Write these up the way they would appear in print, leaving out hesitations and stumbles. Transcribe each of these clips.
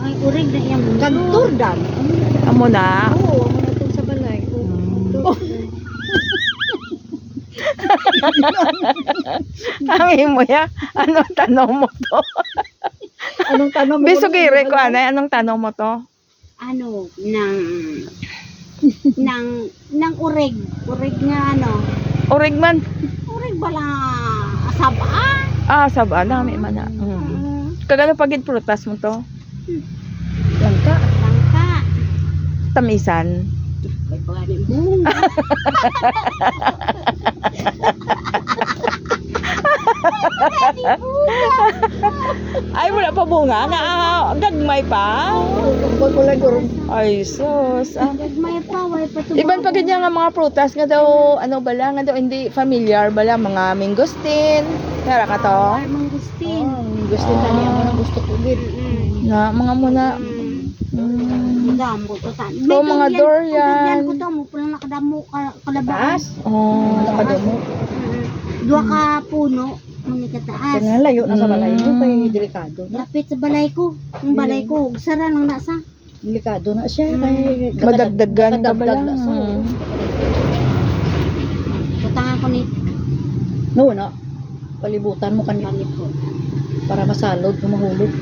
Ay, urig na iyang mundo. Kantor dan. Amo na. Oo, amo na to sa balay. Oo. Ang mo ya. Anong tanong mo to? Anong tanong mo? Bisugire ko anay. Anong tanong mo to? Ano, ng urig. Urig nga ano. Orig man. Urig bala asaba. Ah, saba. Dami man na. Kagano pagid prutas mo to? Langka. Langka. Tamisan. May pagani bunga. Ay, wala pa bunga. Gagmay pa. Kulay gurong. Ay, sus. Ah. May pa, way pa to. Iban pagid nga mga prutas nga daw, ano bala, nga daw hindi familiar bala, mga mangosteen. Tara ka to? Ay, mangustin. Gusto na niya mo nang gusto ko gid. Na, mga muna. Damo to tan. So, mga durian. Ko to mo pala nakadamo kalabas. Taas. Oh. Nakadamo. Dua ka puno muni ka taas. Kaya layo na sa balay ko kay delikado na. Lapit sa balay ko. Ang balay ko sara nang nasa. Delikado na siya kay Madagdagan ka bala. na sa. Tutangan ko ni No na. Palibutan mo kanila ko. para masalod kung mahulog.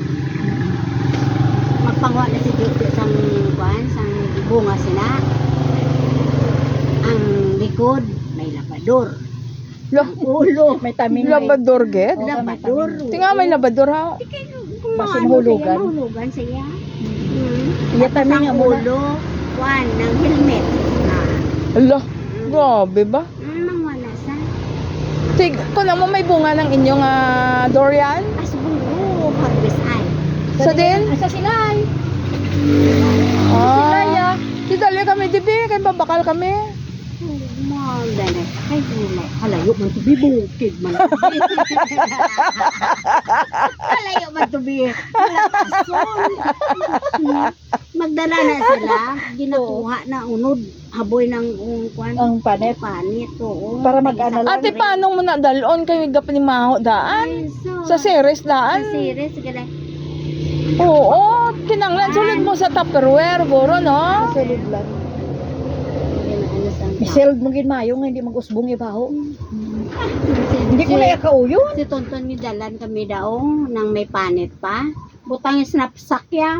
Magpangwa na si Dito sang kuan, sang bunga sila. Ang likod may labador. Ulo. May tamin. Labador, get? Oo, Labador. Tinga may labador ha. Basta mahulugan. Mahulugan siya. Iya tamin nga muna. ulo, kuan ng helmet. Ala, grabe ba? Nang wala sa. Tig, kung mo may bunga ng inyong durian? Asburo, harvest ay. Sa din? Asa silay. Ah, kidali kami dibi, kay babakal kami. Magdala. Ay, wala. Kalayo man to be bukid man. Kalayo man to be. Wala kason. Magdala na sila. Ginakuha na unod. Haboy ng kuan. Ang panet. Panit. Oo. Para mag-ana lang. Ate, paano mo na dalon kay gapanimaho daan? Ay, so, Sa series Sa daan? series. Gala. Oo, kinanglan sulod mo sa Tupperware, guro, no? Salud lang. Ano sa Iselod mo gid mayo nga hindi mag-usbong ibaho. Hindi ko na kauyo. Si Tonton ni dalan kami daong nang may panit pa. Butang yung snapsack ya.